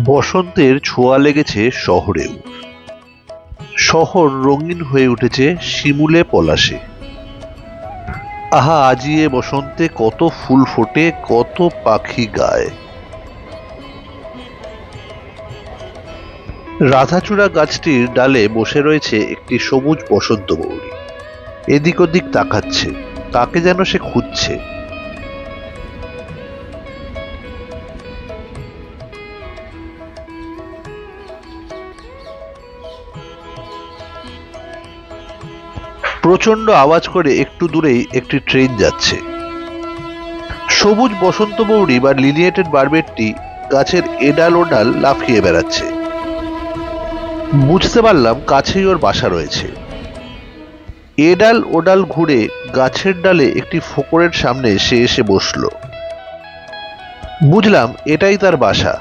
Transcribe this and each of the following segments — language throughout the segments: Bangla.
বসন্তের ছোঁয়া লেগেছে শহরেও। শহর রঙিন হয়ে উঠেছে শিমুলে পলাশে। আহা, আজিয়ে বসন্তে কত ফুল ফোটে, কত পাখি গায়। রাধাচূড়া গাছটির ডালে বসে রয়েছে একটি সবুজ বসন্ত ময়ূরী। এদিক ওদিক তাকাচ্ছে, কাকে যেন সে খুঁজছে। প্রচন্ড আওয়াজ করে একটু দূরেই একটি ট্রেন যাচ্ছে। সবুজ বসন্ত ময়ূরী বা লিলিয়েটেড বারবেটটি গাছের এডাল ওডাল লাফিয়ে বেড়াচ্ছে। বুঝতে পারলাম কাছেই ওর বাসা রয়েছে। এডাল ওডাল ঘুরে গাছের ডালে একটি ফোকরের সামনে সে এসে বসল। বুঝলাম এটাই তার বাসা।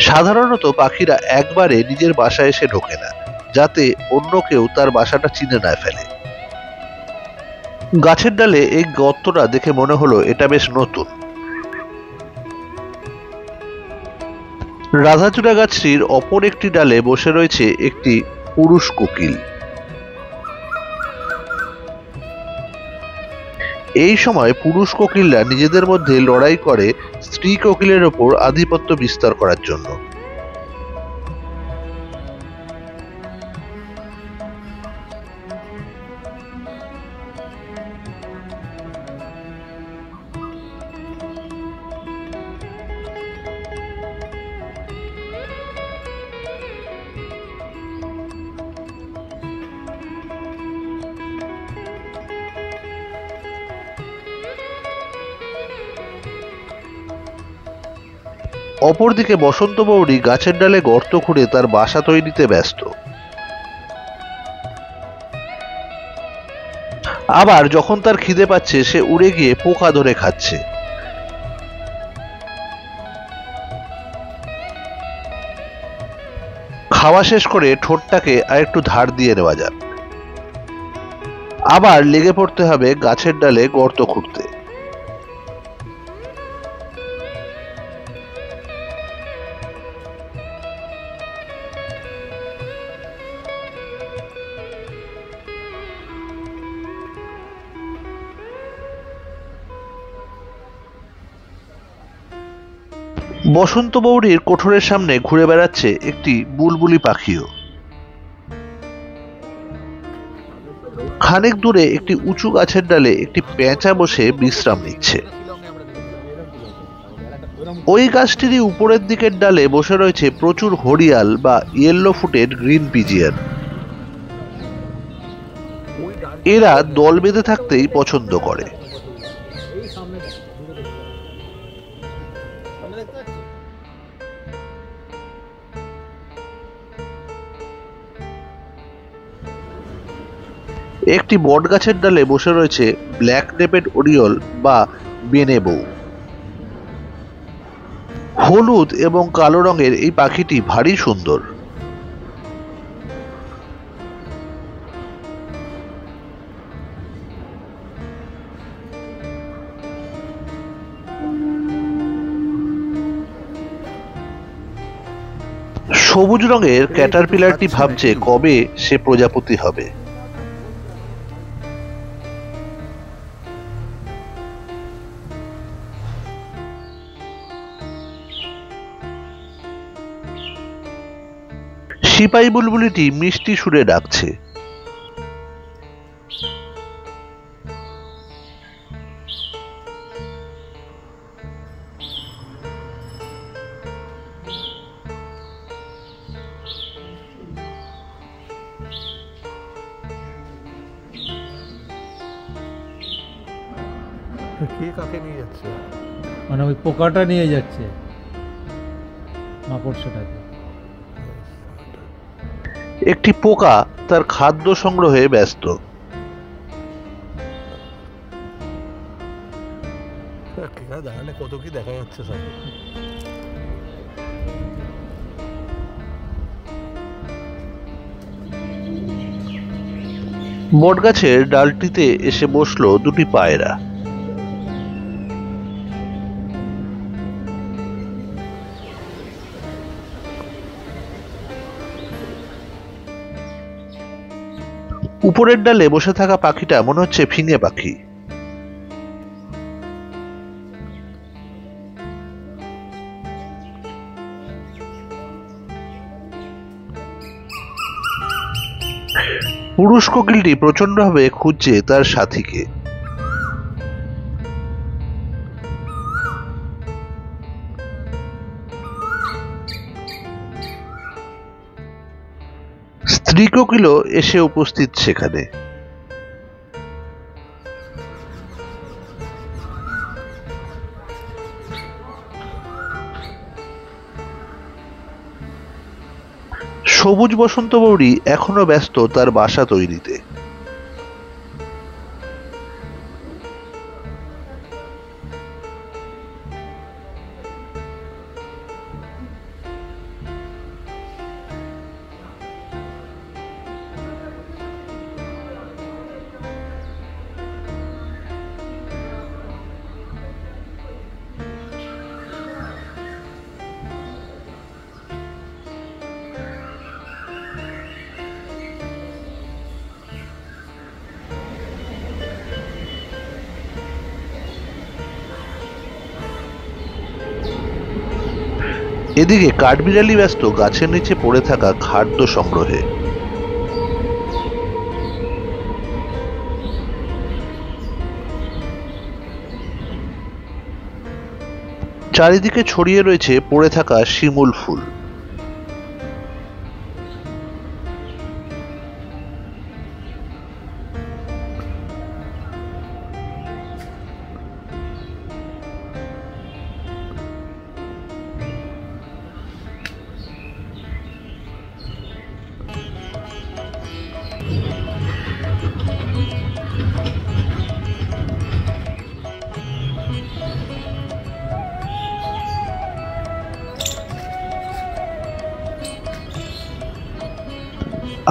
সাধারণত পাখিরা একবারে নিজের বাসায় এসে ঢোকে না, যাতে অন্য কেউ তার বাসাটা চিনে না ফেলে। গাছের ডালে এই গর্তটা দেখে মনে হলো এটা বেশ নতুন। রাধাচূড়া গাছটির অপর একটি ডালে বসে রয়েছে একটি পুরুষ কোকিল। এই সময় পুরুষ কোকিলরা নিজেদের মধ্যে লড়াই করে স্ত্রী কোকিলের ওপর আধিপত্য বিস্তার করার জন্য। অপরদিকে বসন্ত ময়ূরী গাছের ডালে গর্ত খুঁড়ে তার বাসা তৈরিতে ব্যস্ত। আবার যখন তার খিদে পাচ্ছে সে উড়ে গিয়ে পোকা ধরে খাচ্ছে। খাওয়া শেষ করে ঠোঁটটাকে আরেকটু ধার দিয়ে নেওয়া যাক। আবার লেগে পড়তে হবে গাছের ডালে গর্ত খুঁড়তে। বসন্ত ময়ূরীর কোঠরের সামনে ঘুরে বেড়াচ্ছে একটি বুলবুলি পাখিও। খানিক দূরে একটি উঁচু গাছের ডালে একটি পেঁচা বসে বিশ্রাম নিচ্ছে। ওই গাছটিরই উপরের দিকের ডালে বসে রয়েছে প্রচুর হরিয়াল বা ইয়েলো ফুটেড গ্রিন পিজিয়ন। এরা দল বেঁধে থাকতেই পছন্দ করে। একটি বট গাছের ডালে বসে রয়েছে ব্ল্যাক নেপেড ওরিওল বা বেনে বউ। হলুদ এবং কালো রঙের এই পাখিটি ভারী সুন্দর। সবুজ রঙের ক্যাটারপিলারটি ভাবছে কবে সে প্রজাপতি হবে। সিপাহী বুলবুলিটি মিষ্টি সুরে ডাকছে। কে কাকে নিয়ে যাচ্ছে? মানে ওই পোকাটা নিয়ে যাচ্ছে মাকড়সাটাকে। একটি পোকা তার খাদ্য সংগ্রহে ব্যস্ত। দাঁড়ালে কত কি দেখা যাচ্ছে সব। বটগাছের ডালটিতে এসে বসলো দুটি পায়রা। উপরের ডালে বসে থাকা পাখিটা মনে হচ্ছে ফিঙে পাখি। পুরুষ কোকিলটি প্রচন্ডভাবে খুঁজছে তার সাথীকে। স্ত্রী কোকিলও এসে উপস্থিত সেখানে। সবুজ বসন্ত বৌড়ি এখনো ব্যস্ত তার বাসা তৈরিতে। এদিকে কাঠবিড়ালি ব্যস্ত গাছের নিচে পড়ে থাকা খাদ্য সংগ্রহে। চারিদিকে ছড়িয়ে রয়েছে পড়ে থাকা শিমুল ফুল।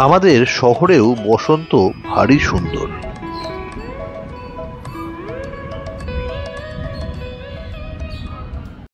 আমাদের শহরেও বসন্ত ভারী সুন্দর।